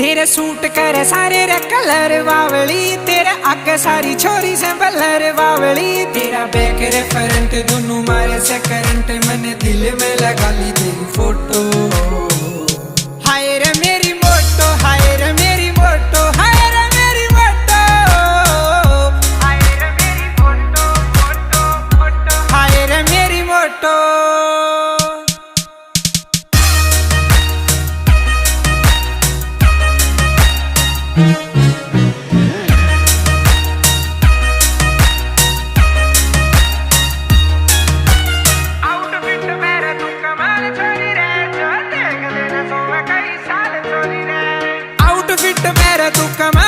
तेरे सूट करे सारे रे कलर बावली, तेरे आगे सारी छोरी से बलर बावली। तेरा बैक रे फ्रंट दोनों मारे से करंट, मैंने दिल में लगा ली तेरी फोटो। हाय रे मेरी मोटो, हाय रे मेरी मोटो, हाय रे मेरी मोटो, हाय रे मेरी मोटो मोटो मोटो, हाय रे मेरी मोटो। आउटफिट मेरा तू कमाल